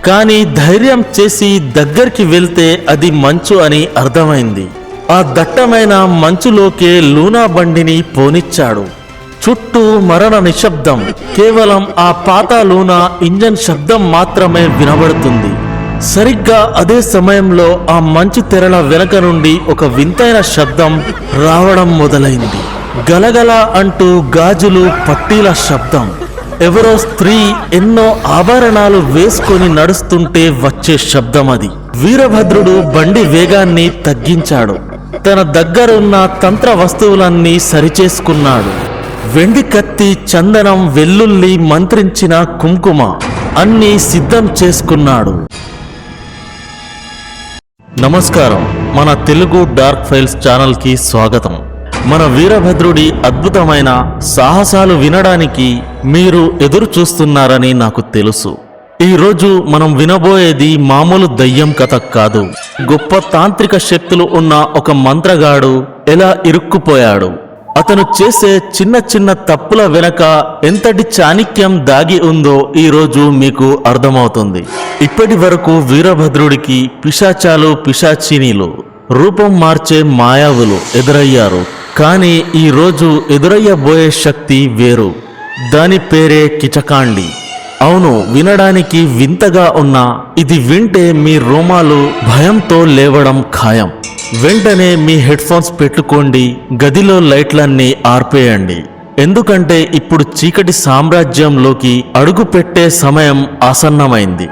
కానీ ధైర్యం చేసి దగ్గరికి వెళ్తే అది మంచు అని అర్థమైంది. ఆ దట్టమైన మంచులోకే లూనా బండిని పోనిచ్చాడు. చుట్టూ మరణ నిశ్శబ్దం. కేవలం ఆ పాత లూనా ఇంజన్ శబ్దం మాత్రమే వినబడుతుంది. సరిగ్గా అదే సమయంలో ఆ మంచు తెరల వెనక నుండి ఒక వింతైన శబ్దం రావడం మొదలైంది. గలగల అంటూ గాజులు పట్టీల శబ్దం. ఎవరో స్త్రీ ఎన్నో ఆభరణాలు వేసుకొని నడుస్తుంటే వచ్చే శబ్దం అది. వీరభద్రుడు బండి వేగాన్ని తగ్గించాడు. తన దగ్గరున్న తంత్ర వస్తువులన్నీ సరిచేసుకున్నాడు. వెండి కత్తి, చందనం, వెల్లుల్లి, మంత్రించిన కుంకుమ అన్నీ సిద్ధం చేసుకున్నాడు. నమస్కారం, మన తెలుగు డార్క్ ఫైల్స్ ఛానల్కి స్వాగతం. మన వీరభద్రుడి అద్భుతమైన సాహసాలు వినడానికి మీరు ఎదురు చూస్తున్నారని నాకు తెలుసు. ఈరోజు మనం వినబోయేది మామూలు దయ్యం కథ కాదు. గొప్ప తాంత్రిక శక్తులు ఉన్న ఒక మంత్రగాడు ఎలా ఇరుక్కుపోయాడు, అతను చేసే చిన్న చిన్న తప్పుల వెనక ఎంతటి చాణక్యం దాగి ఉందో ఈరోజు మీకు అర్థమవుతుంది. ఇప్పటి వరకు వీరభద్రుడికి పిశాచాలు, పిశాచినీలు, రూపం మార్చే మాయావులు ఎదురయ్యారు. కానీ ఈరోజు ఎదురయ్యబోయే శక్తి వేరు. దాని పేరే కిచకాండి. అవును, వినడానికి వింతగా ఉన్నా ఇది వింటే మీ రోమాలు భయంతో లేవడం ఖాయం. వెంటనే మీ హెడ్ ఫోన్స్ పెట్టుకోండి, గదిలో లైట్లన్నీ ఆర్పేయండి. ఎందుకంటే ఇప్పుడు చీకటి సామ్రాజ్యంలోకి అడుగు పెట్టే సమయం ఆసన్నమైంది.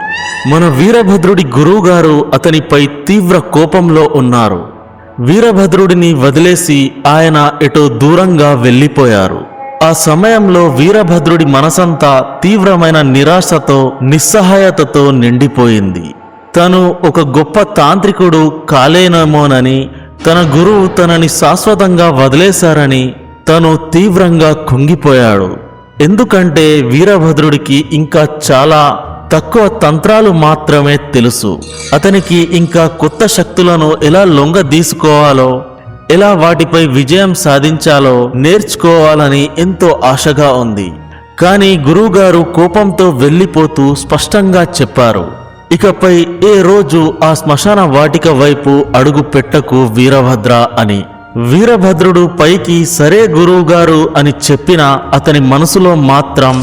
మన వీరభద్రుడి గురువుగారు అతనిపై తీవ్ర కోపంలో ఉన్నారు. వీరభద్రుడిని వదిలేసి ఆయన ఎటో దూరంగా వెళ్ళిపోయారు. ఆ సమయంలో వీరభద్రుడి మనసంతా తీవ్రమైన నిరాశతో, నిస్సహాయతతో నిండిపోయింది. తను ఒక గొప్ప తాంత్రికుడు కాలేనేమోనని, తన గురువు తనని శాశ్వతంగా వదిలేశారని తను తీవ్రంగా కుంగిపోయాడు. ఎందుకంటే వీరభద్రుడికి ఇంకా చాలా తక్కువ తంత్రాలు మాత్రమే తెలుసు. అతనికి ఇంకా కొత్త శక్తులను ఎలా లొంగదీసుకోవాలో, ఎలా వాటిపై విజయం సాధించాలో నేర్చుకోవాలని ఎంతో ఆశగా ఉంది. కానీ గురువుగారు కోపంతో వెళ్ళిపోతూ స్పష్టంగా చెప్పారు, ఇకపై ఏ రోజు ఆ శ్మశాన వాటిక వైపు అడుగు పెట్టకు వీరభద్ర అని. వీరభద్రుడు పైకి సరే గురువుగారు అని చెప్పినా అతని మనసులో మాత్రం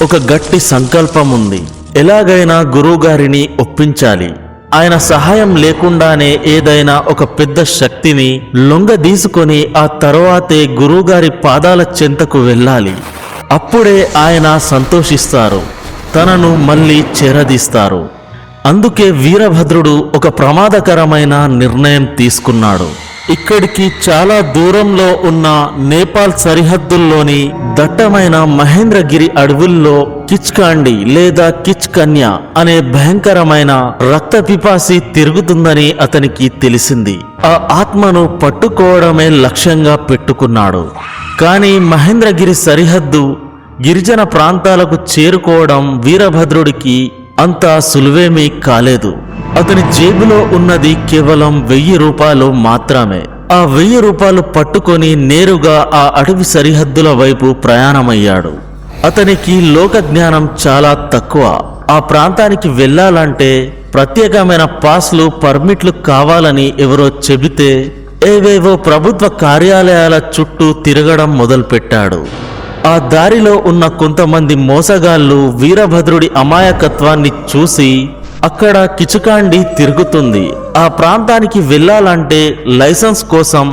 ఒక గట్టి సంకల్పం ఉంది. ఎలాగైనా గురువుగారిని ఒప్పించాలి. ఆయన సహాయం లేకుండానే ఏదైనా ఒక పెద్ద శక్తిని లొంగదీసుకొని ఆ తరువాతే గురువుగారి పాదాల చెంతకు వెళ్ళాలి. అప్పుడే ఆయన సంతోషిస్తారు, తనను మళ్ళీ చేరదీస్తారు. అందుకే వీరభద్రుడు ఒక ప్రమాదకరమైన నిర్ణయం తీసుకున్నాడు. ఇక్కడికి చాలా దూరంలో ఉన్న నేపాల్ సరిహద్దుల్లోని దట్టమైన మహేంద్రగిరి అడవుల్లో కిచ్కాండి లేదా కిచ్ కన్య అనే భయంకరమైన రక్త పిపాసి తిరుగుతుందని అతనికి తెలిసింది. ఆ ఆత్మను పట్టుకోవడమే లక్ష్యంగా పెట్టుకున్నాడు. కానీ మహేంద్రగిరి సరిహద్దు గిరిజన ప్రాంతాలకు చేరుకోవడం వీరభద్రుడికి అంత సులువేమీ కాలేదు. అతని జేబులో ఉన్నది కేవలం 1000 రూపాయలు మాత్రమే. ఆ 1000 రూపాయలు పట్టుకొని నేరుగా ఆ అడవి సరిహద్దుల వైపు ప్రయాణమయ్యాడు. అతనికి లోక జ్ఞానం చాలా తక్కువ. ఆ ప్రాంతానికి వెళ్ళాలంటే ప్రత్యేకమైన పాస్లు, పర్మిట్లు కావాలని ఎవరో చెబితే ఏవేవో ప్రభుత్వ కార్యాలయాల చుట్టూ తిరగడం మొదలుపెట్టాడు. ఆ దారిలో ఉన్న కొంతమంది మోసగాళ్ళు వీరభద్రుడి అమాయకత్వాన్ని చూసి అక్కడ కిచకాండి తిరుగుతుంది, ఆ ప్రాంతానికి వెళ్ళాలంటే లైసెన్స్ కోసం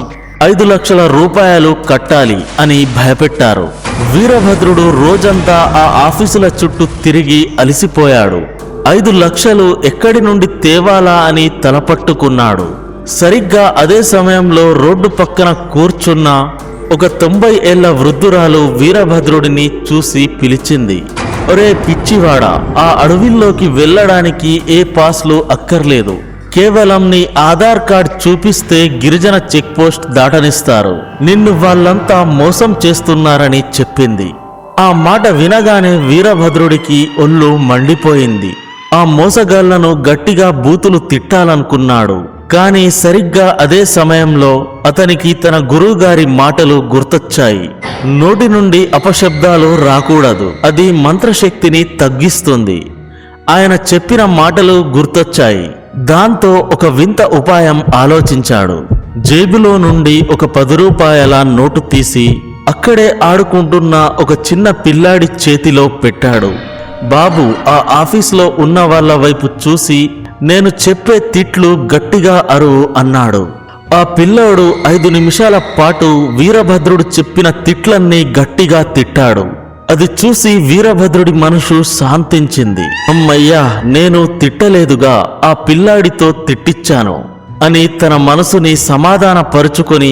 5 లక్షల రూపాయలు కట్టాలి అని భయపెట్టారు. వీరభద్రుడు రోజంతా ఆ ఆఫీసుల చుట్టూ తిరిగి అలసిపోయాడు. 5 లక్షలు ఎక్కడి నుండి తేవాలా అని తలపట్టుకున్నాడు. సరిగ్గా అదే సమయంలో రోడ్డు పక్కన కూర్చున్న ఒక 90 ఏళ్ల వృద్ధురాలు వీరభద్రుడిని చూసి పిలిచింది, ఒరే పిచ్చివాడా, ఆ అడవిల్లోకి వెళ్ళడానికి ఏ పాస్లు అక్కర్లేదు. కేవలం నీ ఆధార్ కార్డ్ చూపిస్తే గిరిజన చెక్ పోస్ట్ దాటనిస్తారు. నిన్ను వాళ్ళంతా మోసం చేస్తున్నారని చెప్పింది. ఆ మాట వినగానే వీరభద్రుడికి ఒళ్ళు మండిపోయింది. ఆ మోసగాళ్లను గట్టిగా బూతులు తిట్టాలనుకున్నాడు. కానీ సరిగ్గా అదే సమయంలో అతనికి తన గురువుగారి మాటలు గుర్తొచ్చాయి. నోటి నుండి అపశబ్దాలు రాకూడదు, అది మంత్రశక్తిని తగ్గిస్తుంది. ఆయన చెప్పిన మాటలు గుర్తొచ్చాయి. దాంతో ఒక వింత ఉపాయం ఆలోచించాడు. జేబులో నుండి ఒక 10 రూపాయల నోటు తీసి అక్కడే ఆడుకుంటున్న ఒక చిన్న పిల్లాడి చేతిలో పెట్టాడు. బాబు ఆ ఆఫీస్లో ఉన్న వాళ్ళ వైపు చూసి నేను చెప్పే తిట్లు గట్టిగా అరువు అన్నాడు. ఆ పిల్లాడు 5 నిమిషాల పాటు వీరభద్రుడు చెప్పిన తిట్లన్నీ గట్టిగా తిట్టాడు. అది చూసి వీరభద్రుడి మనసు శాంతించింది. అమ్మయ్యా, నేను తిట్టలేదుగా, ఆ పిల్లాడితో తిట్టిచ్చాను అని తన మనసుని సమాధానపరుచుకొని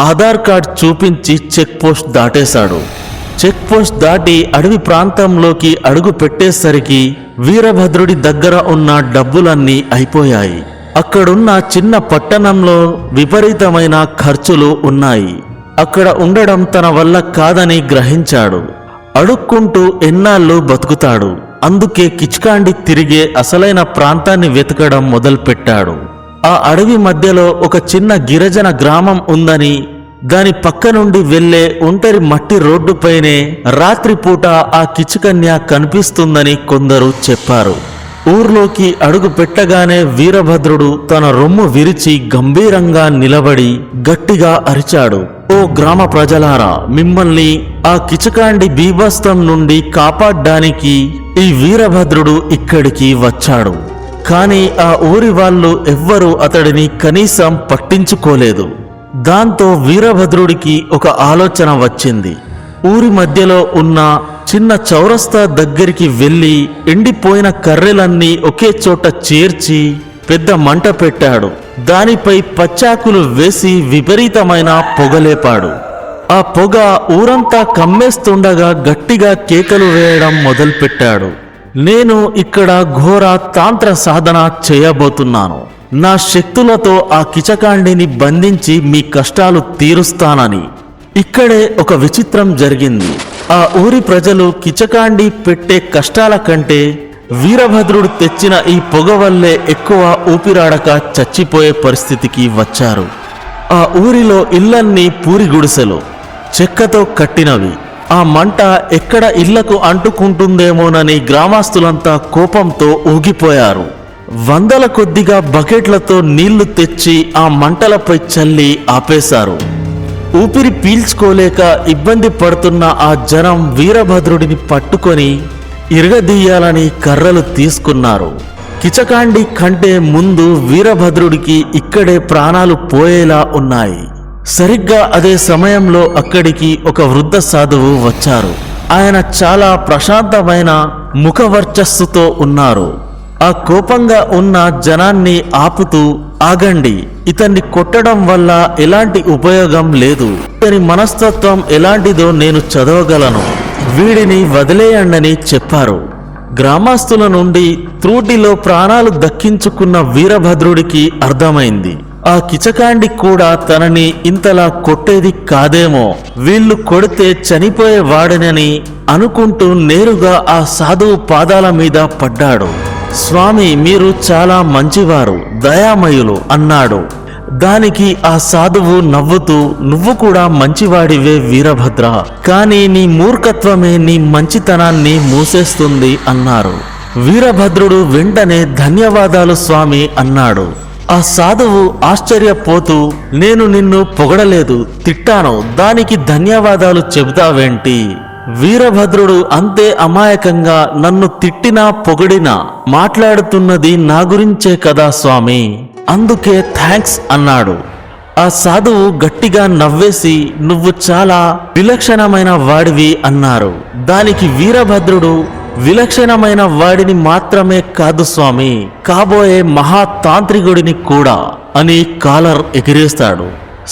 ఆధార్ కార్డ్ చూపించి చెక్ పోస్ట్ దాటేశాడు. చెక్ పోస్ట్ దాటి అడవి ప్రాంతంలోకి అడుగు పెట్టేసరికి వీరభద్రుడి దగ్గర ఉన్న డబ్బులన్నీ అయిపోయాయి. అక్కడున్న చిన్న పట్టణంలో విపరీతమైన ఖర్చులు ఉన్నాయి. అక్కడ ఉండడం తన వల్ల కాదని గ్రహించాడు. అడుక్కుంటూ ఎన్నాళ్ళు బతుకుతాడు. అందుకే కిచ్కాండి తిరిగే అసలైన ప్రాంతాన్ని వెతకడం మొదలుపెట్టాడు. ఆ అడవి మధ్యలో ఒక చిన్న గిరిజన గ్రామం ఉందని, దాని పక్క నుండి వెళ్లే ఒంటరి మట్టి రోడ్డుపైనే రాత్రిపూట ఆ కిచుకన్య కనిపిస్తుందని కొందరు చెప్పారు. ఊర్లోకి అడుగు పెట్టగానే వీరభద్రుడు తన రొమ్ము విరిచి గంభీరంగా నిలబడి గట్టిగా అరిచాడు. ఓ గ్రామ ప్రజలారా, మిమ్మల్ని ఆ కిచకాండి బీభత్సం నుండి కాపాడ్డానికి ఈ వీరభద్రుడు ఇక్కడికి వచ్చాడు. కానీ ఆ ఊరి వాళ్ళు ఎవ్వరూ అతడిని కనీసం పట్టించుకోలేదు. దాంతో వీరభద్రుడికి ఒక ఆలోచన వచ్చింది. ఊరి మధ్యలో ఉన్న చిన్న చౌరస్తా దగ్గరికి వెళ్లి ఎండిపోయిన కర్రెలన్నీ ఒకే చోట చేర్చి పెద్ద మంట పెట్టాడు. దానిపై పచ్చాకులు వేసి విపరీతమైన పొగలేపాడు. ఆ పొగ ఊరంతా కమ్మేస్తుండగా గట్టిగా కేకలు వేయడం మొదలుపెట్టాడు. నేను ఇక్కడ ఘోర తాంత్ర సాధన చేయబోతున్నాను. నా శక్తులతో ఆ కిచకాండిని బంధించి మీ కష్టాలు తీరుస్తానని. ఇక్కడే ఒక విచిత్రం జరిగింది. ఆ ఊరి ప్రజలు కిచకాండి పెట్టే కష్టాల కంటే వీరభద్రుడు తెచ్చిన ఈ పొగ వల్లే ఎక్కువ ఊపిరాడక చచ్చిపోయే పరిస్థితికి వచ్చారు. ఆ ఊరిలో ఇళ్లన్నీ పూరి గుడిసెలు, చెక్కతో కట్టినవి. ఆ మంట ఎక్కడ ఇళ్లకు అంటుకుంటుందేమోనని గ్రామస్తులంతా కోపంతో ఊగిపోయారు. వందల కొద్దిగా బకెట్లతో నీళ్లు తెచ్చి ఆ మంటలపై చల్లి ఆపేశారు. ఊపిరి పీల్చుకోలేక ఇబ్బంది పడుతున్న ఆ జనం వీరభద్రుడిని పట్టుకొని ఇరగదీయాలని కర్రలు తీసుకున్నారు. కిచకాండి కంటే ముందు వీరభద్రుడికి ఇక్కడే ప్రాణాలు పోయేలా ఉన్నాయి. సరిగ్గా అదే సమయంలో అక్కడికి ఒక వృద్ధ సాధువు వచ్చారు. ఆయన చాలా ప్రశాంతమైన ముఖవర్చస్సుతో ఉన్నారు. ఆ కోపంగా ఉన్న జనాన్ని ఆపుతూ, ఆగండి, ఇతన్ని కొట్టడం వల్ల ఎలాంటి ఉపయోగం లేదు. ఇతని మనస్తత్వం ఎలాంటిదో నేను చదవగలను. వీడిని వదిలేయండని చెప్పారు. గ్రామస్తుల నుండి త్రూటిలో ప్రాణాలు దక్కించుకున్న వీరభద్రుడికి అర్థమైంది, ఆ కిచకాండి కూడా తనని ఇంతలా కొట్టేది కాదేమో, వీళ్ళు కొడితే చనిపోయేవాడనని అనుకుంటూ నేరుగా ఆ సాధువు పాదాల మీద పడ్డాడు. స్వామి, మీరు చాలా మంచివారు, దయామయులు అన్నాడు. దానికి ఆ సాధువు నవ్వుతూ, నువ్వు కూడా మంచివాడివే వీరభద్ర, కానీ నీ మూర్ఖత్వమే నీ మంచితనాన్ని మూసేస్తుంది అన్నారు. వీరభద్రుడు వెంటనే ధన్యవాదాలు స్వామి అన్నాడు. ఆ సాధువు ఆశ్చర్యపోతూ, నేను నిన్ను పొగడలేదు, తిట్టాను, దానికి ధన్యవాదాలు చెబుతావేంటి? వీరభద్రుడు అంతే అమాయకంగా నన్ను తిట్టినా పొగిడినా మాట్లాడుతున్నది నా గురించే కదా స్వామి, అందుకే థ్యాంక్స్ అన్నాడు. ఆ సాధువు గట్టిగా నవ్వేసి, నువ్వు చాలా విలక్షణమైన వాడివి అన్నారు. దానికి వీరభద్రుడు, విలక్షణమైన వాడిని మాత్రమే కాదు స్వామి, కాబోయే మహాతాంత్రికుడిని కూడా అని కాలర్ ఎగిరేస్తాడు.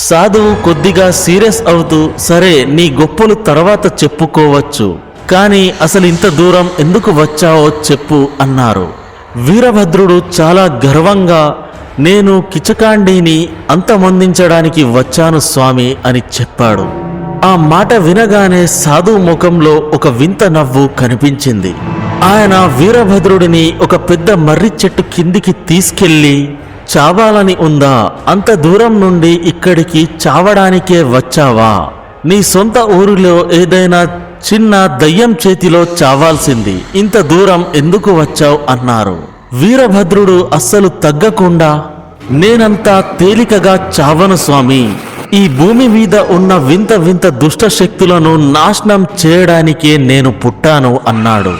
సాధువు కొద్దిగా సీరియస్ అవుతూ, సరే, నీ గొప్పలు తర్వాత చెప్పుకోవచ్చు, కానీ అసలు ఇంత దూరం ఎందుకు వచ్చావో చెప్పు అన్నారు. వీరభద్రుడు చాలా గర్వంగా, నేను కిచకాండిని అంతమొందించడానికి వచ్చాను స్వామి అని చెప్పాడు. ఆ మాట వినగానే సాధువు ముఖంలో ఒక వింత నవ్వు కనిపించింది. ఆయన వీరభద్రుడిని ఒక పెద్ద మర్రి చెట్టు కిందికి తీసుకెళ్లి, చావాలని ఉందా? అంత దూరం నుండి ఇక్కడికి చావడానికే వచ్చావా? నీ సొంత ఊరిలో ఏదైనా చిన్న దయ్యం చేతిలో చావాల్సింది, ఇంత దూరం ఎందుకు వచ్చావు అన్నారు. వీరభద్రుడు అస్సలు తగ్గకుండా, నేనంతా తేలికగా చావను స్వామి, ఈ భూమి మీద ఉన్న వింత వింత దుష్ట శక్తులను నాశనం చేయడానికే నేను పుట్టాను అన్నాడు.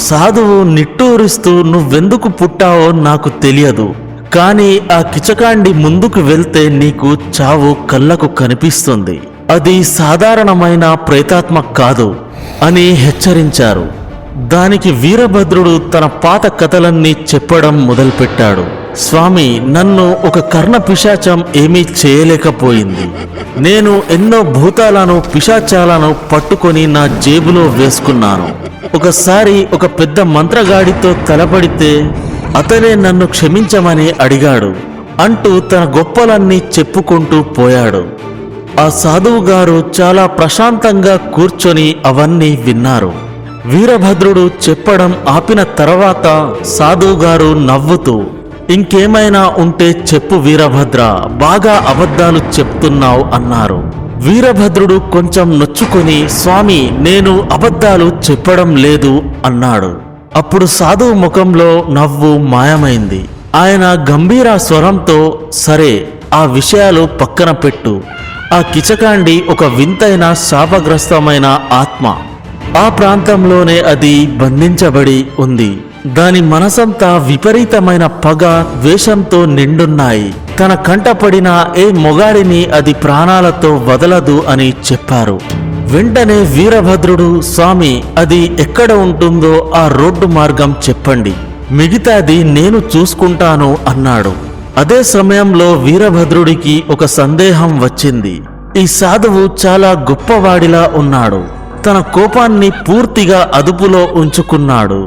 సాధువు నిట్టూరిస్తూ, నువ్వెందుకు పుట్టావో నాకు తెలియదు, కానీ ఆ కిచకాండి ముందుకు వెళ్తే నీకు చావు కళ్ళకు కనిపిస్తుంది, అది సాధారణమైన ప్రేతాత్మ కాదు అని హెచ్చరించారు. దానికి వీరభద్రుడు తన పాత కథలన్నీ చెప్పడం మొదలుపెట్టాడు. స్వామి, నన్ను ఒక కర్ణ పిశాచం ఏమీ చేయలేకపోయింది. నేను ఎన్నో భూతాలను పిశాచాలను పట్టుకొని నా జేబులో వేసుకున్నాను. ఒకసారి ఒక పెద్ద మంత్రగాడితో తలపడితే అతనే నన్ను క్షమించమని అడిగాడు అంటూ తన గొప్పలన్నీ చెప్పుకుంటూ పోయాడు. ఆ సాధువు గారు చాలా ప్రశాంతంగా కూర్చొని అవన్నీ విన్నారు. వీరభద్రుడు చెప్పడం ఆపిన తర్వాత సాధువు గారు నవ్వుతూ, ఇంకేమైనా ఉంటే చెప్పు వీరభద్ర, బాగా అబద్ధాలు చెప్తున్నావు అన్నారు. వీరభద్రుడు కొంచెం నొచ్చుకొని, స్వామి, నేను అబద్ధాలు చెప్పడం లేదు అన్నాడు. అప్పుడు సాధువు ముఖంలో నవ్వు మాయమైంది. ఆయన గంభీర స్వరంతో, సరే, ఆ విషయాలు పక్కన పెట్టు. ఆ కిచకాండి ఒక వింతైన శాపగ్రస్తమైన ఆత్మ. ఆ ప్రాంతంలోనే అది బంధించబడి ఉంది. దాని మనసంతా విపరీతమైన పగ, ద్వేషంతో నిండున్నాయి. తన కంటపడిన ఏ మొగాడిని అది ప్రాణాలతో వదలదు అని చెప్పారు. వెంటనే వీరభద్రుడు, స్వామి, అది ఎక్కడ ఉంటుందో ఆ రోడ్డు మార్గం చెప్పండి, మిగతాది నేను చూసుకుంటాను అన్నాడు. అదే సమయంలో వీరభద్రుడికి ఒక సందేహం వచ్చింది. ఈ సాధువు చాలా గొప్పవాడిలా ఉన్నాడు. తన కోపాన్ని పూర్తిగా అదుపులో ఉంచుకున్నాడు.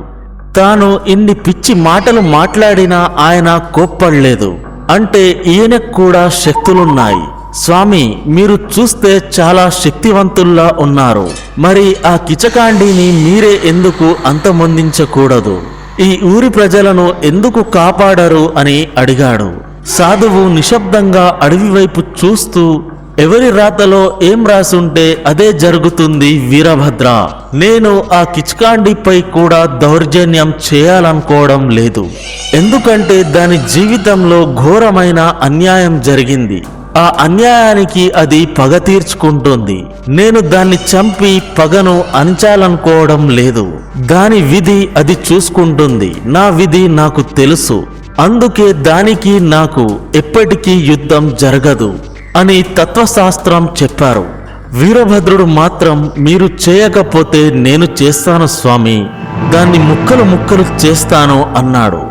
తాను ఇన్ని పిచ్చి మాటలు మాట్లాడినా ఆయన కోప్పడలేదు. అంటే ఈయనకు కూడా శక్తులున్నాయి. స్వామి, మీరు చూస్తే చాలా శక్తివంతుల్లా ఉన్నారు. మరి ఆ కిచకాండిని మీరే ఎందుకు అంతమొందించకూడదు? ఈ ఊరి ప్రజలను ఎందుకు కాపాడరు అని అడిగాడు. సాధువు నిశ్శబ్దంగా అడవి వైపు చూస్తూ, ఎవరి రాతలో ఏం రాసుంటే అదే జరుగుతుంది వీరభద్ర. నేను ఆ కిచకాండిపై కూడా దౌర్జన్యం చేయాలనుకోవడం లేదు. ఎందుకంటే దాని జీవితంలో ఘోరమైన అన్యాయం జరిగింది. ఆ అన్యాయానికి అది పగ తీర్చుకుంటుంది. నేను దాన్ని చంపి పగను అంచాలనుకోవడం లేదు. దాని విధి అది చూసుకుంటుంది. నా విధి నాకు తెలుసు. అందుకే దానికి నాకు ఎప్పటికీ యుద్ధం జరగదు అని తత్వశాస్త్రం చెప్పారు. వీరభద్రుడు మాత్రం, మీరు చేయకపోతే నేను చేస్తాను స్వామి, దాన్ని ముక్కలు ముక్కలు చేస్తాను అన్నాడు.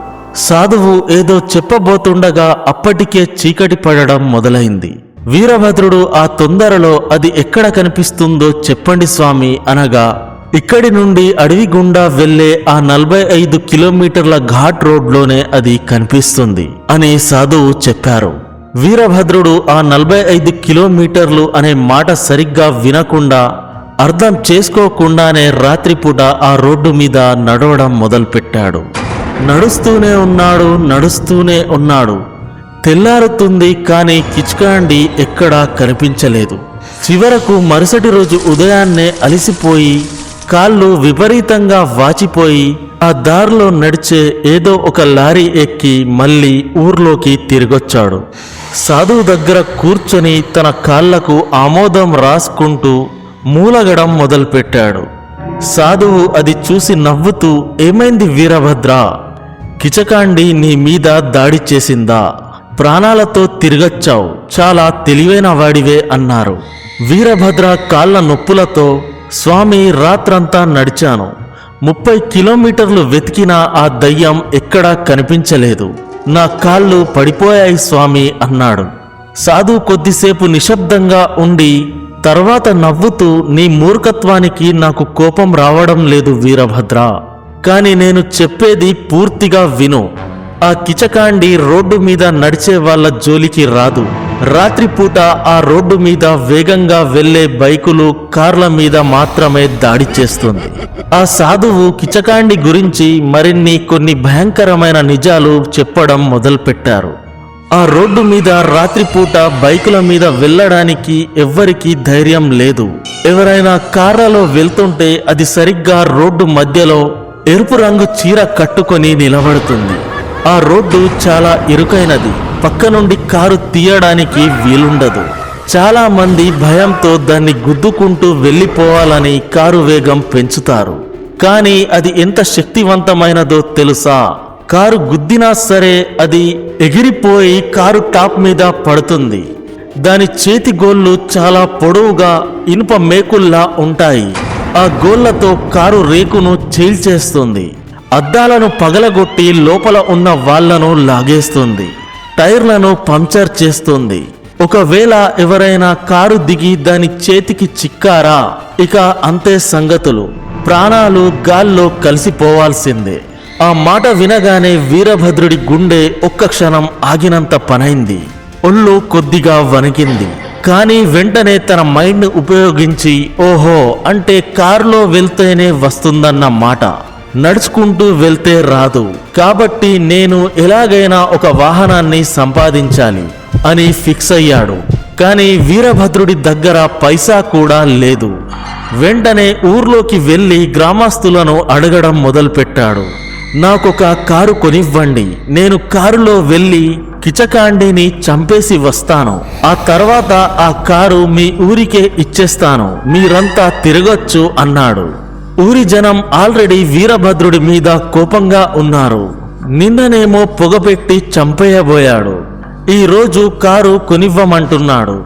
సాధువు ఏదో చెప్పబోతుండగా అప్పటికే చీకటి పడడం మొదలైంది. వీరభద్రుడు ఆ తొందరలో, అది ఎక్కడ కనిపిస్తుందో చెప్పండి స్వామి అనగా, ఇక్కడి నుండి అడవి గుండా వెళ్లే ఆ 45 కిలోమీటర్ల ఘాట్ రోడ్లోనే అది కనిపిస్తుంది అని సాధువు చెప్పారు. వీరభద్రుడు ఆ 45 కిలోమీటర్లు అనే మాట సరిగ్గా వినకుండా, అర్థం చేసుకోకుండానే రాత్రిపూట ఆ రోడ్డు మీద నడవడం మొదలుపెట్టాడు. నడుస్తూనే ఉన్నాడు. తెల్లారుతుంది, కానీ కిచకాండి ఎక్కడా కనిపించలేదు. చివరకు మరుసటి రోజు ఉదయాన్నే అలిసిపోయి, కాళ్ళు విపరీతంగా వాచిపోయి, ఆ దారిలో నడిచే ఏదో ఒక లారీ ఎక్కి మళ్ళీ ఊర్లోకి తిరిగొచ్చాడు. సాధువు దగ్గర కూర్చొని తన కాళ్లకు ఆమోదం రాసుకుంటూ మూలగడం మొదలుపెట్టాడు. సాధువు అది చూసి నవ్వుతూ, ఏమైంది వీరభద్ర, కిచకాండి నీ మీద దాడి చేసిందా? ప్రాణాలతో తిరిగొచ్చావు, చాలా తెలివైన వాడివే అన్నారు. వీరభద్ర కాళ్ళ నొప్పులతో, స్వామి, రాత్రంతా నడిచాను, 30 కిలోమీటర్లు వెతికినా ఆ దయ్యం ఎక్కడా కనిపించలేదు, నా కాళ్ళు పడిపోయాయి స్వామి అన్నాడు. సాధువు కొద్దిసేపు నిశ్శబ్దంగా ఉండి తర్వాత నవ్వుతూ, నీ మూర్ఖత్వానికి నాకు కోపం రావడం లేదు వీరభద్ర, కానీ నేను చెప్పేది పూర్తిగా విను. ఆ కిచకాండి రోడ్డు మీద నడిచే వాళ్ళ జోలికి రాదు. రాత్రిపూట ఆ రోడ్డు మీద వేగంగా వెళ్లే బైకులు, కార్ల మీద మాత్రమే దాడి చేస్తుంది. ఆ సాధువు కిచకాండి గురించి కొన్ని భయంకరమైన నిజాలు చెప్పడం మొదలుపెట్టారు. ఆ రోడ్డు మీద రాత్రిపూట బైకుల మీద వెళ్ళడానికి ఎవ్వరికీ ధైర్యం లేదు. ఎవరైనా కార్లలో వెళ్తుంటే అది సరిగ్గా రోడ్డు మధ్యలో ఎరుపు రంగు చీర కట్టుకొని నిలబడుతుంది. ఆ రోడ్డు చాలా ఇరుకైనది. పక్క నుండి కారు తీయడానికి వీలుండదు. చాలా మంది భయంతో దాన్ని గుద్దుకుంటూ వెళ్ళిపోవాలని కారు వేగం పెంచుతారు. కానీ అది ఎంత శక్తివంతమైనదో తెలుసా? కారు గుద్దినా సరే అది ఎగిరిపోయి కారు టాప్ మీద పడుతుంది. దాని చేతి గోళ్ళు చాలా పొడవుగా ఇనుప మేకుల్లా ఉంటాయి. ఆ గోళ్లతో కారు రేకును చీల్చేస్తుంది. అద్దాలను పగలగొట్టి లోపల ఉన్న వాళ్లను లాగేస్తుంది. టైర్లను పంక్చర్ చేస్తుంది. ఒకవేళ ఎవరైనా కారు దిగి దాని చేతికి చిక్కారా, ఇక అంతే సంగతులు. ప్రాణాలు గాల్లో కలిసిపోవాల్సిందే. ఆ మాట వినగానే వీరభద్రుడి గుండె ఒక్క క్షణం ఆగినంత పనైంది. ఒళ్ళు కొద్దిగా వణికింది. కానీ వెంటనే తన మైండ్ ఉపయోగించి, ఓహో, అంటే కారులో వెళ్తేనే వస్తుందన్న మాట, నడుచుకుంటూ వెళ్తే రాదు. కాబట్టి నేను ఎలాగైనా ఒక వాహనాన్ని సంపాదించాలి అని ఫిక్స్ అయ్యాడు. కానీ వీరభద్రుడి దగ్గర పైసా కూడా లేదు. వెంటనే ఊర్లోకి వెళ్ళి గ్రామస్తులను అడగడం మొదలుపెట్టాడు. నాకొక కారు కొనివ్వండి. నేను కారులో వెళ్ళి కిచకాండిని చంపేసి వస్తాను. ఆ తర్వాత ఆ కారు మీ ఊరికే ఇచ్చేస్తాను. మీరంతా తిరగొచ్చు అన్నాడు. ఊరి జనం ఆల్రెడీ వీరభద్రుడి మీద కోపంగా ఉన్నారు. నిన్ననేమో పొగపెట్టి చంపేయబోయాడు. ఈ రోజు కారు కొనివ్వమంటున్నాడు.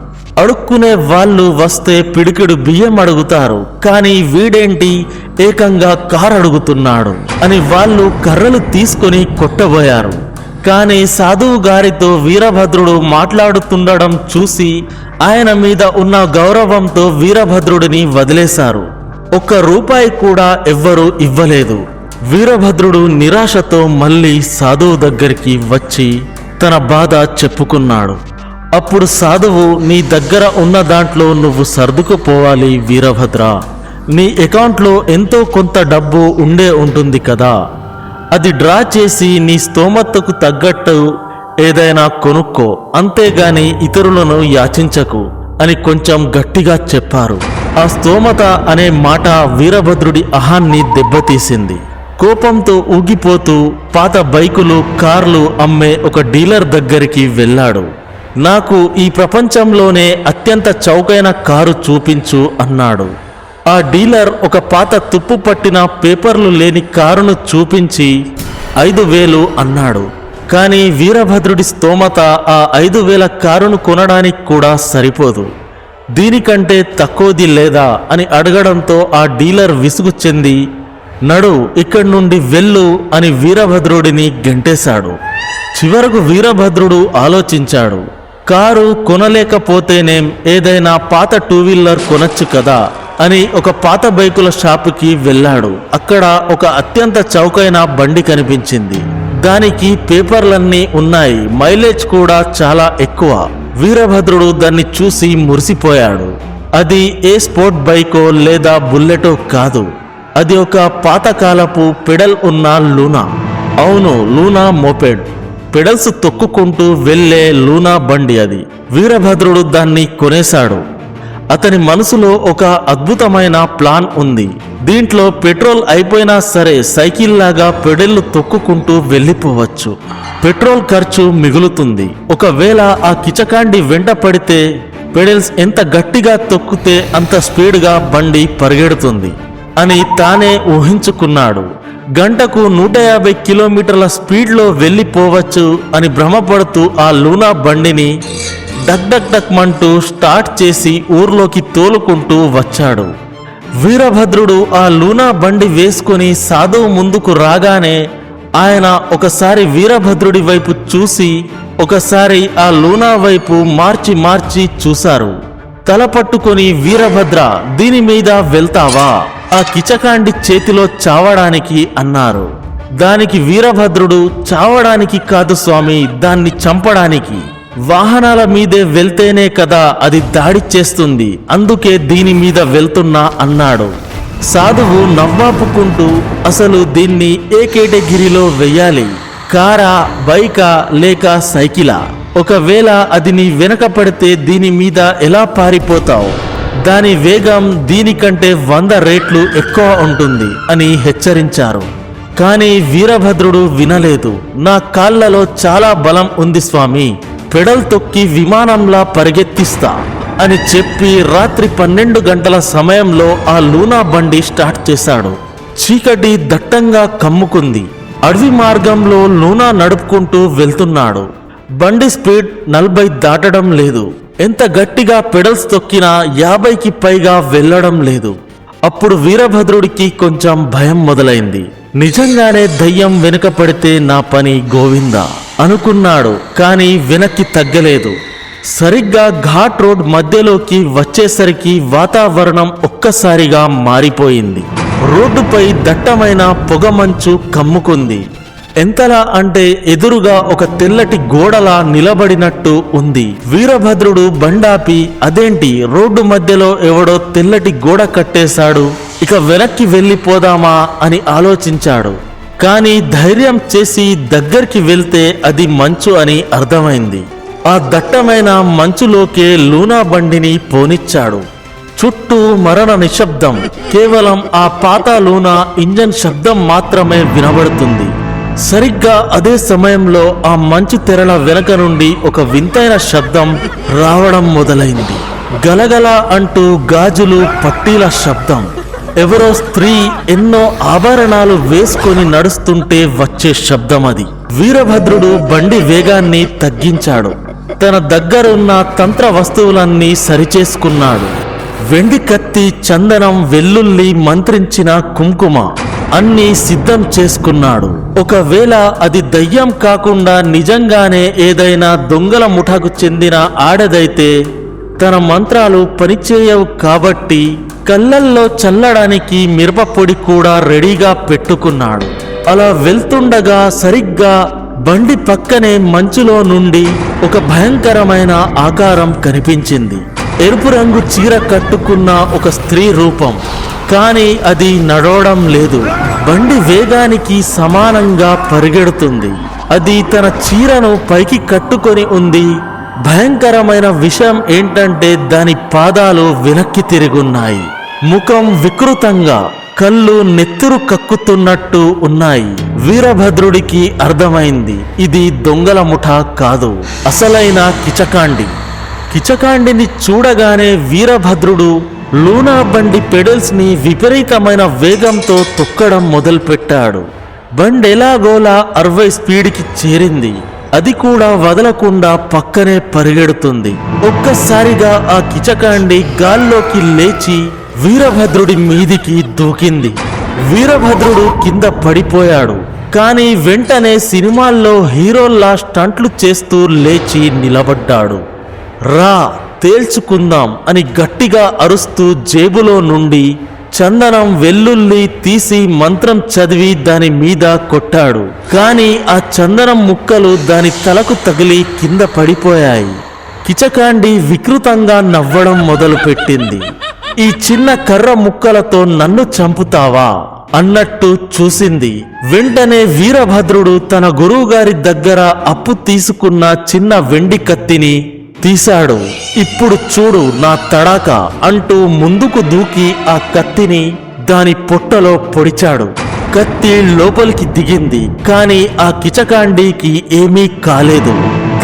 అడుక్కునే వాళ్ళు వస్తే పిడికిడు బియ్యం అడుగుతారు. కానీ వీడేంటి ఏకంగా కారు అడుగుతున్నాడు అని వాళ్ళు కర్రలు తీసుకొని కొట్టబోయారు. కానీ సాధువు గారితో వీరభద్రుడు మాట్లాడుతుండడం చూసి ఆయన మీద ఉన్న గౌరవంతో వీరభద్రుడిని వదిలేశారు. ₹1 కూడా ఎవ్వరూ ఇవ్వలేదు. వీరభద్రుడు నిరాశతో మళ్ళీ సాధువు దగ్గరికి వచ్చి తన బాధ చెప్పుకున్నాడు. అప్పుడు సాధువు, నీ దగ్గర ఉన్న దాంట్లో నువ్వు సర్దుకుపోవాలి వీరభద్ర. నీ అకౌంట్లో ఎంతో కొంత డబ్బు ఉండే ఉంటుంది కదా, అది డ్రా చేసి నీ స్తోమతకు తగ్గట్టు ఏదైనా కొనుక్కో, అంతేగాని ఇతరులను యాచించకు అని కొంచెం గట్టిగా చెప్పారు. ఆ స్తోమత అనే మాట వీరభద్రుడి అహాన్ని దెబ్బతీసింది. కోపంతో ఊగిపోతూ పాత బైకులు, కార్లు అమ్మే ఒక డీలర్ దగ్గరికి వెళ్ళాడు. నాకు ఈ ప్రపంచంలోనే అత్యంత చౌకైన కారు చూపించు అన్నాడు. ఆ డీలర్ ఒక పాత తుప్పు పట్టిన పేపర్లు లేని కారును చూపించి 5,000 అన్నాడు. కానీ వీరభద్రుడి స్తోమత ఆ 5,000 కారును కొనడానికి కూడా సరిపోదు. దీనికంటే తక్కువది లేదా అని అడగడంతో ఆ డీలర్ విసుగు చెంది, నడు, ఇక్కడి నుండి వెళ్ళు అని వీరభద్రుడిని గెంటేశాడు. చివరకు వీరభద్రుడు ఆలోచించాడు. కారు కొనలేకపోతేనేం ఏదైనా పాత 2 వీలర్ కొనొచ్చు కదా అని ఒక పాత బైకుల షాపుకి వెళ్ళాడు. అక్కడ ఒక అత్యంత చౌకైన బండి కనిపించింది. దానికి పేపర్లన్నీ ఉన్నాయి. మైలేజ్ కూడా చాలా ఎక్కువ. వీరభద్రుడు దాన్ని చూసి మురిసిపోయాడు. అది ఏ స్పోర్ట్ బైకో లేదా బుల్లెటో కాదు. అది ఒక పాతకాలపు పెడల్ ఉన్న లూనా. అవును, లూనా మోపెడ్. పెడల్స్ తొక్కుకుంటూ వెళ్లే లూనా బండి అది. వీరభద్రుడు దాన్ని కొనేశాడు. అతని మనసులో ఒక అద్భుతమైన ప్లాన్ ఉంది. దీంట్లో పెట్రోల్ అయిపోయినా సరే సైకిల్ లాగా పెడల్లు తొక్కుకుంటూ వెళ్ళిపోవచ్చు. పెట్రోల్ ఖర్చు మిగులుతుంది. ఒకవేళ ఆ కిచకాండి వెంట పడితే పెడల్స్ ఎంత గట్టిగా తొక్కితే అంత స్పీడ్గా బండి పరిగెడుతుంది అని తానే ఊహించుకున్నాడు. గంటకు 150 కిలోమీటర్ల స్పీడ్లో వెళ్ళిపోవచ్చు అని భ్రమపడుతూ ఆ లూనా బండిని డక్ డక్ డక్ మంటూ స్టార్ట్ చేసి ఊర్లోకి తోలుకుంటూ వచ్చాడు. వీరభద్రుడు ఆ లూనా బండి వేసుకొని సాధువు ముందుకు రాగానే ఆయన ఒకసారి వీరభద్రుడి వైపు చూసి ఒకసారి ఆ లూనా వైపు మార్చి మార్చి చూశారు. తల పట్టుకొని, వీరభద్ర, దీని మీద వెళ్తావా? ఆ కిచకాండి చేతిలో చావడానికి అన్నారు. దానికి వీరభద్రుడు, చావడానికి కాదు స్వామి, దాన్ని చంపడానికి. వాహనాల మీదే వెళ్తేనే కదా అది దాడి చేస్తుంది, అందుకే దీని మీద వెళ్తున్నా అన్నాడు. సాధువు నవ్వాపుకుంటూ, అసలు దీన్ని ఏ కేటగిరీలో వెయ్యాలి? కారా, బైకా లేక సైకిలా? ఒకవేళ అది నీ వెనక పడితే దీని మీద ఎలా పారిపోతావు? దాని వేగం దీనికంటే 100 రెట్లు ఎక్కువ ఉంటుంది అని హెచ్చరించారు. కానీ వీరభద్రుడు వినలేదు. నా కాళ్లలో చాలా బలం ఉంది స్వామి, పెడల్ తొక్కి విమానంలా పరిగెత్తిస్తా అని చెప్పి రాత్రి 12 గంటల సమయంలో ఆ లూనా బండి స్టార్ట్ చేశాడు. చీకటి దట్టంగా కమ్ముకుంది. అడవి మార్గంలో లూనా నడుపుకుంటూ వెళ్తున్నాడు. బండి స్పీడ్ 40 దాటడం లేదు. ఎంత గట్టిగా పెడల్స్ తొక్కినా 50కి పైగా వెళ్ళడం లేదు. అప్పుడు వీరభద్రుడికి కొంచెం భయం మొదలైంది. నిజంగానే దయ్యం వెనుక పడితే నా పని గోవిందా అనుకున్నాడు. కానీ వెనక్కి తగ్గలేదు. సరిగ్గా ఘాట్ రోడ్ మధ్యలోకి వచ్చేసరికి వాతావరణం ఒక్కసారిగా మారిపోయింది. రోడ్డుపై దట్టమైన పొగమంచు కమ్ముకుంది. ఎంతలా అంటే ఎదురుగా ఒక తెల్లటి గోడలా నిలబడినట్టు ఉంది. వీరభద్రుడు బండాపి అదేంటి రోడ్డు మధ్యలో ఎవడో తెల్లటి గోడ కట్టేశాడు, ఇక వెనక్కి వెళ్ళిపోదామా అని ఆలోచించాడు. కానీ ధైర్యం చేసి దగ్గరికి వెళ్తే అది మంచు అని అర్థమైంది. ఆ దట్టమైన మంచులోకే లూనా బండిని పోనిచ్చాడు. చుట్టూ మరణ నిశ్శబ్దం. కేవలం ఆ పాత లూనా ఇంజన్ శబ్దం మాత్రమే వినబడుతుంది. సరిగ్గా అదే సమయంలో ఆ మంచు తెరల వెనక నుండి ఒక వింతైన శబ్దం రావడం మొదలైంది. గలగల అంటూ గాజులు, పట్టీల శబ్దం. ఎవరో స్త్రీ ఎన్నో ఆభరణాలు వేసుకొని నడుస్తుంటే వచ్చే శబ్దం అది. వీరభద్రుడు బండి వేగాన్ని తగ్గించాడు. తన దగ్గరున్న తంత్ర వస్తువులన్నీ సరిచేసుకున్నాడు. వెండి కత్తి, చందనం, వెల్లుల్లి, మంత్రించిన కుంకుమ అన్నీ సిద్ధం చేసుకున్నాడు. ఒకవేళ అది దయ్యం కాకుండా నిజంగానే ఏదైనా దొంగల ముఠాకు చెందిన ఆడదైతే తన మంత్రాలు పనిచేయవు కాబట్టి కళ్ళల్లో చల్లడానికి మిరప పొడి కూడా రెడీగా పెట్టుకున్నాడు. అలా వెళ్తుండగా సరిగ్గా బండి పక్కనే మంచులో నుండి ఒక భయంకరమైన ఆకారం కనిపించింది. ఎరుపు రంగు చీర కట్టుకున్న ఒక స్త్రీ రూపం. కానీ అది నడవడం లేదు. బండి వేగానికి సమానంగా పరిగెడుతుంది. అది తన చీరను పైకి కట్టుకొని ఉంది. భయంకరమైన విషయం ఏంటంటే దాని పాదాలు వెనక్కి తిరుగున్నాయి. ముఖం వికృతంగా, కళ్ళు నెత్తురు కక్కుతున్నట్టు ఉన్నాయి. వీరభద్రుడికి అర్థమైంది, ఇది దొంగల ముఠా కాదు, అసలైన కిచకాండి. కిచకాండిని చూడగానే వీరభద్రుడు లూనా బండి పెడల్స్ ని విపరీతమైన వేగంతో తొక్కడం మొదలుపెట్టాడు. బండి ఎలాగోలా 60 స్పీడ్కి చేరింది. అది కూడా వదలకుండా పక్కనే పరిగెడుతుంది. ఒక్కసారిగా ఆ కిచకాండి గాల్లోకి లేచి వీరభద్రుడి మీదికి దూకింది. వీరభద్రుడు కింద పడిపోయాడు. కానీ వెంటనే సినిమాల్లో హీరోల్లా స్టంట్లు చేస్తూ లేచి నిలబడ్డాడు. రా తేల్చుకుందాం అని గట్టిగా అరుస్తూ జేబులో నుండి చందనం, వెల్లుల్లి తీసి మంత్రం చదివి దాని మీద కొట్టాడు. కానీ ఆ చందనం ముక్కలు దాని తలకు తగిలి కింద పడిపోయాయి. కిచకాండి వికృతంగా నవ్వడం మొదలుపెట్టింది. ఈ చిన్న కర్ర ముక్కలతో నన్ను చంపుతావా అన్నట్టు చూసింది. వెంటనే వీరభద్రుడు తన గురువుగారి దగ్గర అప్పు తీసుకున్న చిన్న వెండి కత్తిని తీశాడు. ఇప్పుడు చూడు నా తడాక అంటూ ముందుకు దూకి ఆ కత్తిని దాని పొట్టలో పొడిచాడు. కత్తి లోపలికి దిగింది. కానీ ఆ కిచకాండికి ఏమీ కాలేదు.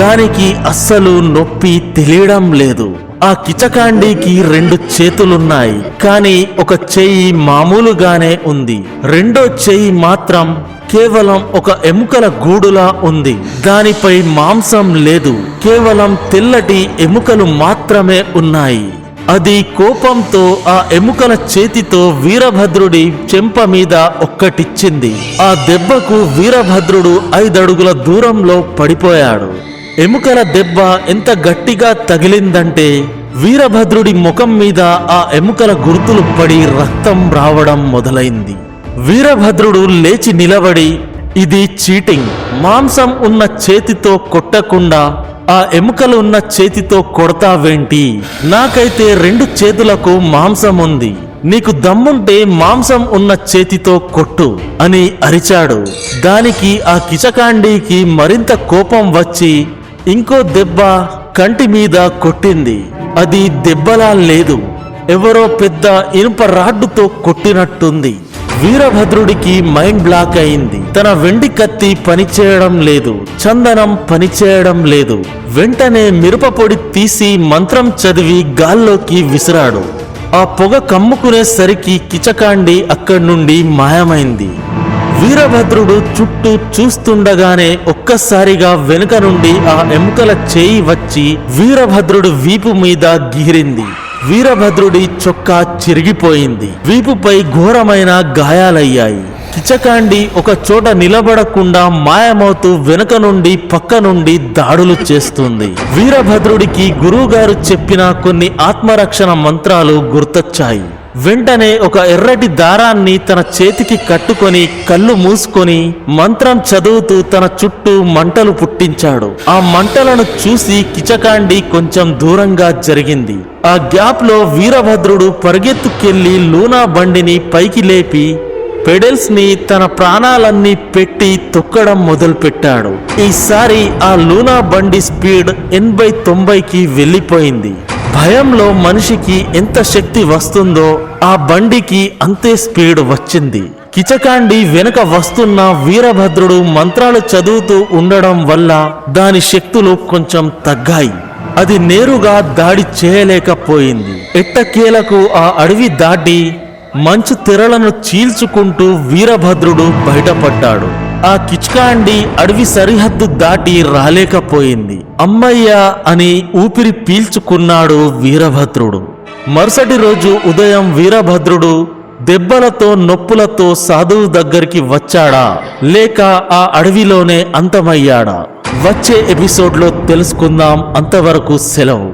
దానికి అస్సలు నొప్పి తెలియడం లేదు. ఆ కిచకాండికి 2 చేతులున్నాయి. కానీ ఒక చెయ్యి మామూలుగానే ఉంది. రెండో చెయ్యి మాత్రం కేవలం ఒక ఎముకల గూడులా ఉంది. దానిపై మాంసం లేదు. కేవలం తెల్లటి ఎముకలు మాత్రమే ఉన్నాయి. అది కోపంతో ఆ ఎముకల చేతితో వీరభద్రుడి చెంప మీద ఒక్కటిచ్చింది. ఆ దెబ్బకు వీరభద్రుడు 5 అడుగుల దూరంలో పడిపోయాడు. ఎముకల దెబ్బ ఎంత గట్టిగా తగిలిందంటే వీరభద్రుడి ముఖం మీద ఆ ఎముకల గుర్తులు పడి రక్తం రావడం మొదలైంది. వీరభద్రుడు లేచి నిలబడి, ఇది చీటింగ్. మాంసం ఉన్న చేతితో కొట్టకుండా ఆ ఎముకలు ఉన్న చేతితో కొడతావేంటి? నాకైతే 2 చేతులకు మాంసం ఉంది. నీకు దమ్ముంటే మాంసం ఉన్న చేతితో కొట్టు అని అరిచాడు. దానికి ఆ కిచకాండికి మరింత కోపం వచ్చి ఇంకో దెబ్బ కంటి మీద కొట్టింది. అది దెబ్బలా లేదు, ఎవరో పెద్ద ఇనుప రాడ్డుతో కొట్టినట్టుంది. వీరభద్రుడికి మైండ్ బ్లాక్ అయింది. తన వెండి కత్తి పనిచేయడం లేదు, చందనం పనిచేయడం లేదు. వెంటనే మిరప పొడి తీసి మంత్రం చదివి గాల్లోకి విసిరాడు. ఆ పొగ కమ్ముకునేసరికి కిచకాండి అక్కడి నుండి మాయమైంది. వీరభద్రుడు చుట్టూ చూస్తుండగానే ఒక్కసారిగా వెనుక నుండి ఆ ఎముకల చేయి వచ్చి వీరభద్రుడు వీపు మీద గీరింది. వీరభద్రుడి చొక్కా చిరిగిపోయింది. వీపుపై ఘోరమైన గాయాలయ్యాయి. కిచకాండి ఒక చోట నిలబడకుండా మాయమవుతూ వెనుక నుండి పక్క నుండి దాడులు చేస్తుంది. వీరభద్రుడికి గురువుగారు చెప్పిన కొన్ని ఆత్మరక్షణ మంత్రాలు గుర్తొచ్చాయి. వెంటనే ఒక ఎర్రటి దారాన్ని తన చేతికి కట్టుకొని కళ్ళు మూసుకొని మంత్రం చదువుతూ తన చుట్టూ మంటలు పుట్టించాడు. ఆ మంటలను చూసి కిచకాండి కొంచెం దూరంగా జరిగింది. ఆ గ్యాప్ లో వీరభద్రుడు పరిగెత్తుకెళ్లి లూనా బండిని పైకి లేపి పెడల్స్ ని తన ప్రాణాలన్నీ పెట్టి తొక్కడం మొదలుపెట్టాడు. ఈసారి ఆ లూనా బండి స్పీడ్ 80-90కి వెళ్ళిపోయింది. భయంలో మనిషికి ఎంత శక్తి వస్తుందో ఆ బండికి అంతే స్పీడ్ వచ్చింది. కిచకాండి వెనుక వస్తున్న వీరభద్రుడు మంత్రాలు చదువుతూ ఉండడం వల్ల దాని శక్తులు కొంచెం తగ్గాయి. అది నేరుగా దాడి చేయలేకపోయింది. ఎట్టకేలకు ఆ అడవి దాటి మంచు తెరలను చీల్చుకుంటూ వీరభద్రుడు బయటపడ్డాడు. ఆ కిచకాండి అడవి సరిహద్దు దాటి రాలేకపోయింది. అమ్మయ్య అని ఊపిరి పీల్చుకున్నాడు వీరభద్రుడు. మరుసటి రోజు ఉదయం వీరభద్రుడు దెబ్బలతో నొప్పులతో సాధువు దగ్గరికి వచ్చాడా లేక ఆ అడవిలోనే అంతమయ్యాడా? వచ్చే ఎపిసోడ్లో తెలుసుకుందాం. అంతవరకు సెలవు.